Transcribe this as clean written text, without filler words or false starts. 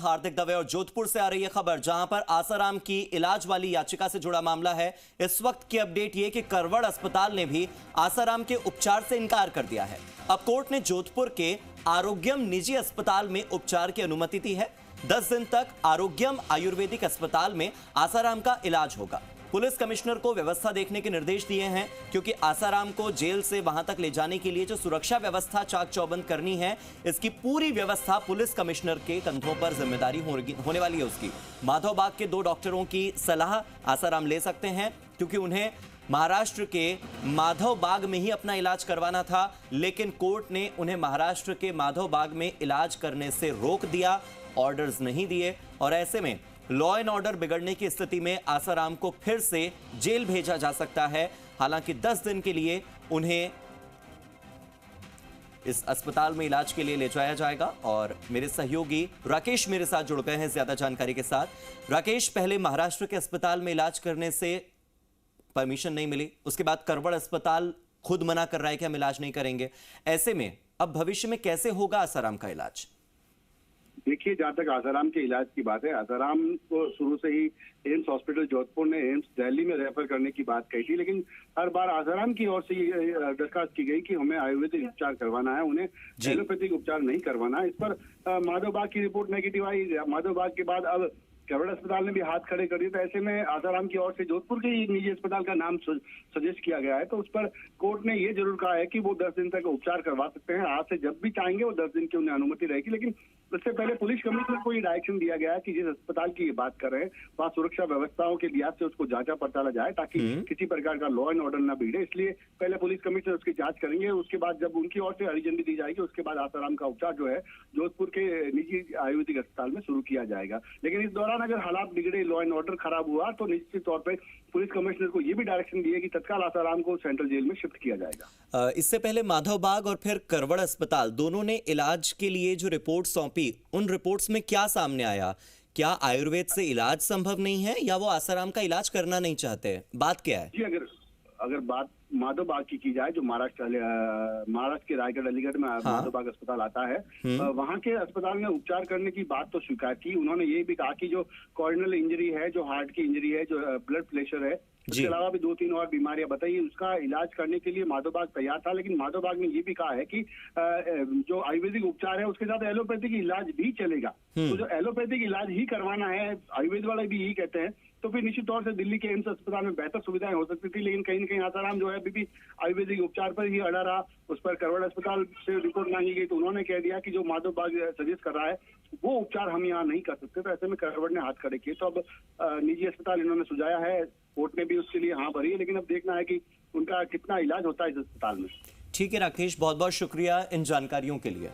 हार्दिक दवे और जोधपुर से आ रही है खबर जहां पर आसाराम की इलाज वाली याचिका से जुड़ा मामला है। इस वक्त की अपडेट यह कि करवड़ अस्पताल ने भी आसाराम के उपचार से इनकार कर दिया है। अब कोर्ट ने जोधपुर के आरोग्यम निजी अस्पताल में उपचार की अनुमति दी है। 10 दिन तक आरोग्यम आयुर्वेदिक अस्पताल में आसाराम का इलाज होगा। पुलिस कमिश्नर को व्यवस्था देखने के निर्देश दिए हैं क्योंकि आसाराम को जेल से वहां तक ले जाने के लिए जो सुरक्षा व्यवस्था चाक चौबंद करनी है, इसकी पूरी व्यवस्था पुलिस कमिश्नर के कंधों पर जिम्मेदारी होने वाली है उसकी। माधवबाग के 2 डॉक्टरों की सलाह आसाराम ले सकते हैं क्योंकि उन्हें महाराष्ट्र के माधवबाग में ही अपना इलाज करवाना था, लेकिन कोर्ट ने उन्हें महाराष्ट्र के माधवबाग में इलाज करने से रोक दिया, ऑर्डर्स नहीं दिए और ऐसे में लॉ एंड ऑर्डर बिगड़ने की स्थिति में आसाराम को फिर से जेल भेजा जा सकता है। हालांकि 10 दिन के लिए उन्हें इस अस्पताल में इलाज के लिए ले जाया जाएगा और मेरे सहयोगी राकेश मेरे साथ जुड़ गए हैं ज्यादा जानकारी के साथ। राकेश, पहले महाराष्ट्र के अस्पताल में इलाज करने से परमिशन नहीं मिली, उसके बाद करवड़ अस्पताल खुद मना कर रहा है कि हम इलाज नहीं करेंगे। ऐसे में अब भविष्य में कैसे होगा आसाराम का इलाज? देखिए, जहाँ तक आसाराम के इलाज की बात है, आसाराम को शुरू से ही एम्स हॉस्पिटल जोधपुर ने एम्स दिल्ली में रेफर करने की बात कही थी, लेकिन हर बार आसाराम की ओर से दरखास्त की गई कि हमें आयुर्वेदिक उपचार करवाना है, उन्हें एलोपैथिक उपचार नहीं करवाना है। इस पर माधवबाग की रिपोर्ट नेगेटिव आई। माधवबाग के बाद अब करवड़ अस्पताल ने भी हाथ खड़े कर दिए, तो ऐसे में आसाराम की ओर से जोधपुर के ही निजी अस्पताल का नाम सजेस्ट किया गया है। तो उस पर कोर्ट ने ये जरूर कहा है कि वो 10 दिन तक उपचार करवा सकते हैं। आज से जब भी चाहेंगे वो 10 दिन की उन्हें अनुमति रहेगी, लेकिन उससे पहले पुलिस कमिश्नर को ये डायरेक्शन दिया गया है कि जिस अस्पताल की ये बात कर रहे हैं वहाँ सुरक्षा व्यवस्थाओं के लिहाज से उसको जांचा पड़ताला जाए ताकि किसी प्रकार का लॉ एंड ऑर्डर न बिगड़े। इसलिए पहले पुलिस कमिश्नर उसकी जांच करेंगे, उसके बाद जब उनकी ओर से हरी झंडी दी जाएगी उसके बाद आसाराम का उपचार जो है जोधपुर के निजी आयुर्वेदिक अस्पताल में शुरू किया जाएगा। लेकिन इस दौरान अगर हालात बिगड़े, लॉ एंड ऑर्डर खराब हुआ, तो निश्चित तौर पर पुलिस कमिश्नर को ये भी डायरेक्शन दिए कि तत्काल आसाराम को सेंट्रल जेल में शिफ्ट किया जाएगा। इससे पहले माधवबाग और फिर करवड़ अस्पताल दोनों ने इलाज के लिए जो रिपोर्ट सौंपी, उन रिपोर्ट्स में क्या सामने आया? क्या आयुर्वेद से इलाज संभव नहीं है या वो आसाराम का इलाज करना नहीं चाहते? बात क्या है? जी, अगर बात माधवबाग की जाए, जो महाराष्ट्र के रायगढ़ अलीगढ़ में माधवबाग अस्पताल आता है, वहां के अस्पताल में उपचार करने की बात तो स्वीकार की। उन्होंने ये भी कहा कि जो कॉर्नियल इंजरी है, जो हार्ट की इंजरी है, जो ब्लड प्रेशर है, इसके अलावा भी 2-3 और बीमारियां बताई, उसका इलाज करने के लिए माधवबाग तैयार था। लेकिन माधवबाग ने ये भी कहा है कि जो आयुर्वेदिक उपचार है उसके साथ एलोपैथिक इलाज भी चलेगा। तो जो एलोपैथिक इलाज ही करवाना है, आयुर्वेद वाले भी यही कहते हैं, तो फिर निश्चित तौर से दिल्ली के एम्स अस्पताल में बेहतर सुविधाएं हो सकती थी। लेकिन कहीं न कहीं आसाराम जो है अभी भी आयुर्वेदिक उपचार पर ही अड़ा रहा। उस पर करवड़ अस्पताल से रिपोर्ट मांगी गई तो उन्होंने कह दिया कि जो माधवबाग सजेस्ट कर रहा है वो उपचार हम यहाँ नहीं कर सकते। तो ऐसे में करवड़ ने हाथ खड़े किए। तो अब निजी अस्पताल इन्होंने सुझाया है, कोर्ट ने भी उसके लिए हाँ भरी है, लेकिन अब देखना है कि उनका कितना इलाज होता है इस अस्पताल में। ठीक है राकेश, बहुत बहुत शुक्रिया इन जानकारियों के लिए।